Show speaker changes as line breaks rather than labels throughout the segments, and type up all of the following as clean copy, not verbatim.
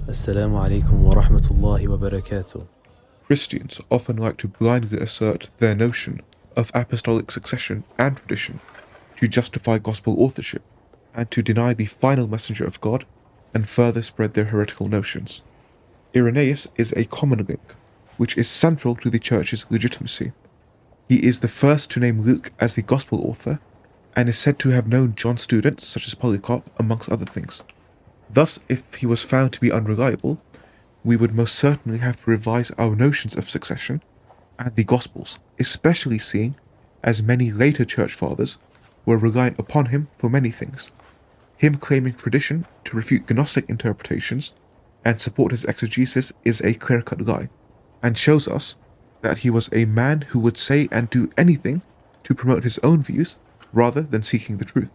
Assalamu alaikum wa rahmatullahi wa barakatuh.
Christians often like to blindly assert their notion of apostolic succession and tradition to justify gospel authorship and to deny the final messenger of God and further spread their heretical notions. Irenaeus is a common link, which is central to the Church's legitimacy. He is the first to name Luke as the gospel author and is said to have known John's students, such as Polycarp, amongst other things. Thus, if he was found to be unreliable, we would most certainly have to revise our notions of succession and the Gospels, especially seeing as many later church fathers were reliant upon him for many things. Him claiming tradition to refute Gnostic interpretations and support his exegesis is a clear-cut lie, and shows us that he was a man who would say and do anything to promote his own views rather than seeking the truth.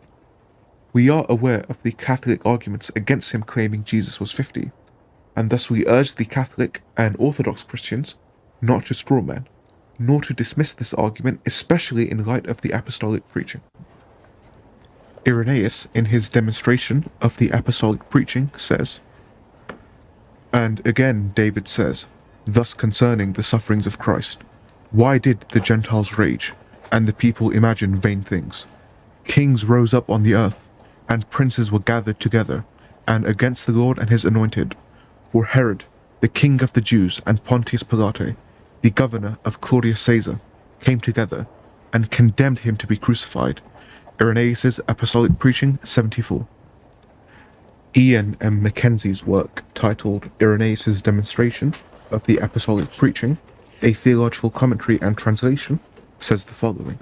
We are aware of the Catholic arguments against him claiming Jesus was 50, and thus we urge the Catholic and Orthodox Christians not to strawman, nor to dismiss this argument, especially in light of the apostolic preaching. Irenaeus, in his demonstration of the apostolic preaching, says, "And again David says, thus concerning the sufferings of Christ, why did the Gentiles rage, and the people imagine vain things? Kings rose up on the earth, and princes were gathered together, and against the Lord and his anointed. For Herod, the king of the Jews, and Pontius Pilate, the governor of Claudius Caesar, came together, and condemned him to be crucified." Irenaeus' Apostolic Preaching 74. Ian M. Mackenzie's work, titled Irenaeus' Demonstration of the Apostolic Preaching, a Theological Commentary and Translation, says the following.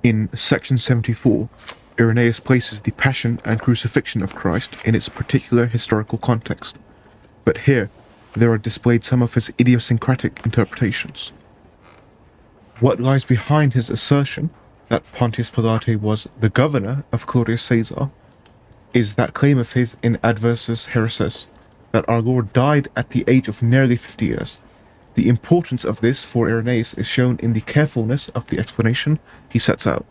In section 74, Irenaeus places the passion and crucifixion of Christ in its particular historical context, but here there are displayed some of his idiosyncratic interpretations. What lies behind his assertion that Pontius Pilate was the governor of Claudius Caesar is that claim of his in Adversus Hereses, that our Lord died at the age of nearly 50 years. The importance of this for Irenaeus is shown in the carefulness of the explanation he sets out.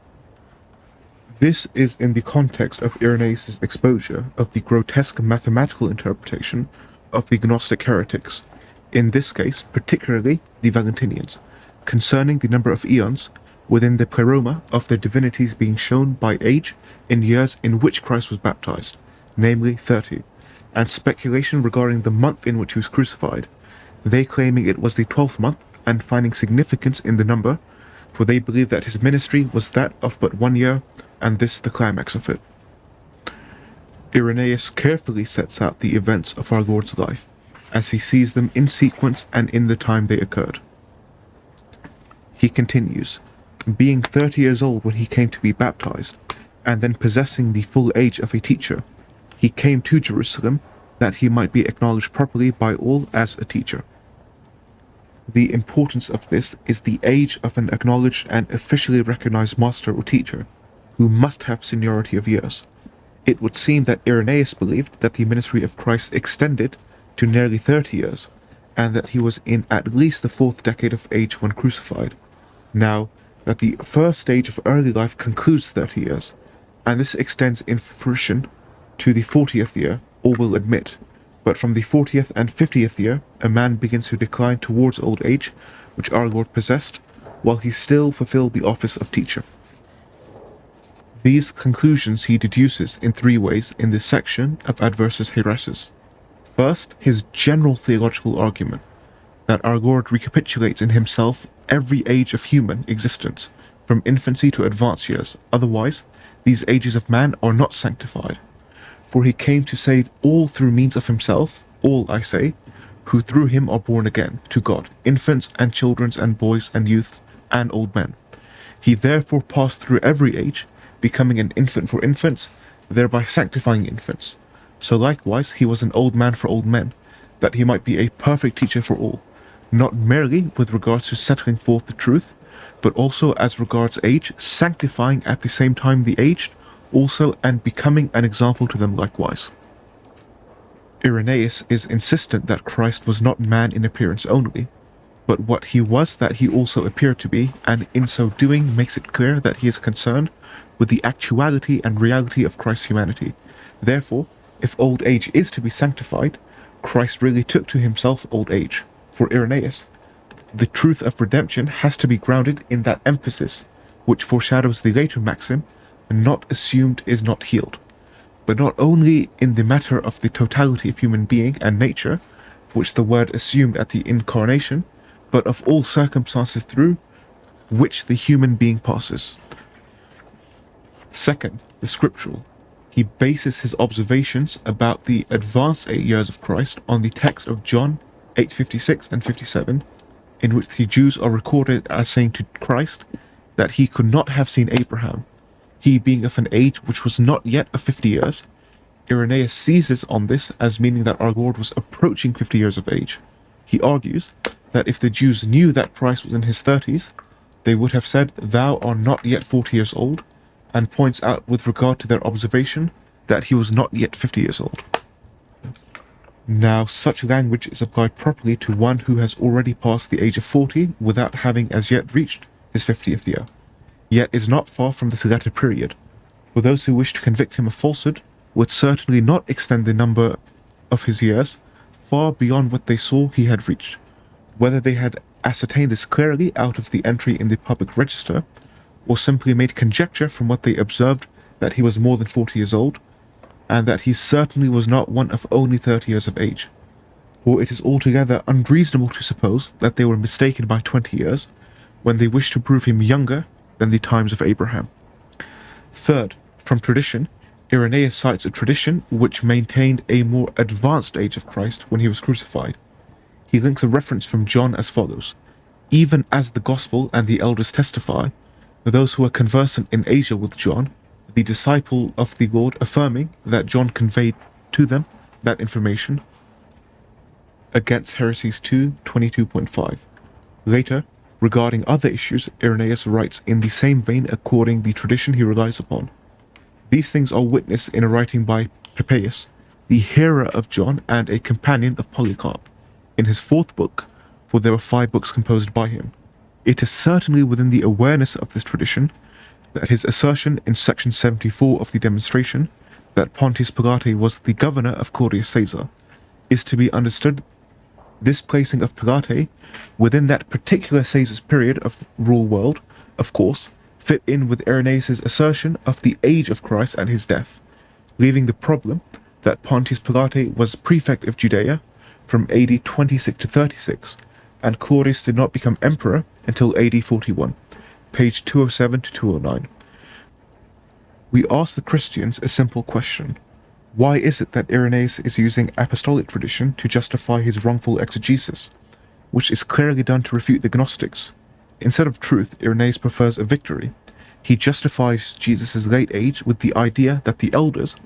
This is in the context of Irenaeus' exposure of the grotesque mathematical interpretation of the Gnostic heretics, in this case particularly the Valentinians, concerning the number of eons within the pleroma of their divinities being shown by age in years in which Christ was baptized, namely 30, and speculation regarding the month in which he was crucified, they claiming it was the 12th month and finding significance in the number, for they believed that his ministry was that of but 1 year, and this the climax of it. Irenaeus carefully sets out the events of our Lord's life, as he sees them in sequence and in the time they occurred. He continues, being 30 years old when he came to be baptized, and then possessing the full age of a teacher, he came to Jerusalem that he might be acknowledged properly by all as a teacher. The importance of this is the age of an acknowledged and officially recognized master or teacher, who must have seniority of years. It would seem that Irenaeus believed that the ministry of Christ extended to nearly 30 years, and that he was in at least the 4th decade of age when crucified. Now, that the first stage of early life concludes 30 years, and this extends in fruition to the 40th year, all will admit, but from the 40th and 50th year, a man begins to decline towards old age, which our Lord possessed, while he still fulfilled the office of teacher. These conclusions he deduces in 3 ways in this section of Adversus Hereses. First, his general theological argument, that our Lord recapitulates in himself every age of human existence, from infancy to advanced years, otherwise these ages of man are not sanctified. For he came to save all through means of himself, all I say, who through him are born again, to God, infants and children and boys and youth and old men. He therefore passed through every age, becoming an infant for infants, thereby sanctifying infants. So likewise he was an old man for old men, that he might be a perfect teacher for all, not merely with regards to setting forth the truth, but also as regards age, sanctifying at the same time the aged, also and becoming an example to them likewise. Irenaeus is insistent that Christ was not man in appearance only, but what he was that he also appeared to be, and in so doing makes it clear that he is concerned with the actuality and reality of Christ's humanity. Therefore, if old age is to be sanctified, Christ really took to himself old age. For Irenaeus, the truth of redemption has to be grounded in that emphasis, which foreshadows the later maxim, not assumed is not healed. But not only in the matter of the totality of human being and nature, which the word assumed at the incarnation, but of all circumstances through which the human being passes. Second, the scriptural. He bases his observations about the advanced 8 years of Christ on the text of John 8:56 and 57, in which the Jews are recorded as saying to Christ that he could not have seen Abraham, he being of an age which was not yet of 50 years. Irenaeus seizes on this as meaning that our Lord was approaching 50 years of age. He argues that if the Jews knew that Christ was in his 30s, they would have said, "Thou art not yet 40 years old," and points out with regard to their observation that he was not yet 50 years old. Now, such language is applied properly to one who has already passed the age of 40 without having as yet reached his 50th year, yet is not far from this latter period, for those who wish to convict him of falsehood would certainly not extend the number of his years far beyond what they saw he had reached, whether they had ascertained this clearly out of the entry in the public register, or simply made conjecture from what they observed that he was more than 40 years old, and that he certainly was not one of only 30 years of age. For it is altogether unreasonable to suppose that they were mistaken by 20 years, when they wished to prove him younger than the times of Abraham. Third, from tradition, Irenaeus cites a tradition which maintained a more advanced age of Christ when he was crucified. He links a reference from John as follows: "Even as the Gospel and the elders testify, those who are conversant in Asia with John, the disciple of the Lord, affirming that John conveyed to them that information," against Heresies 2:22.5. Later, regarding other issues, Irenaeus writes in the same vein according the tradition he relies upon. These things are witnessed in a writing by Papias, the hearer of John and a companion of Polycarp, in his 4th book, for there were 5 books composed by him. It is certainly within the awareness of this tradition that his assertion in section 74 of the demonstration that Pontius Pilate was the governor of Claudius Caesar is to be understood. This placing of Pilate within that particular Caesar's period of rule world, of course, fit in with Irenaeus' assertion of the age of Christ at his death, leaving the problem that Pontius Pilate was prefect of Judea from AD 26 to 36, and Claudius did not become emperor until AD 41, page 207 to 209. We ask the Christians a simple question: why is it that Irenaeus is using apostolic tradition to justify his wrongful exegesis, which is clearly done to refute the Gnostics? Instead of truth, Irenaeus prefers a victory. He justifies Jesus' late age with the idea that the elders,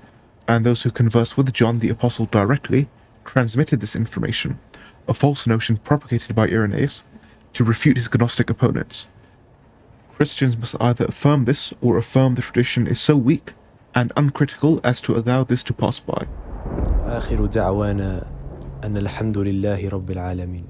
and those who converse with John the Apostle directly, transmitted this information, a false notion propagated by Irenaeus to refute his Gnostic opponents. Christians must either affirm this or affirm the tradition is so weak and uncritical as to allow this to pass by.
آخر دعوانا أن الحمد لله رب العالمين.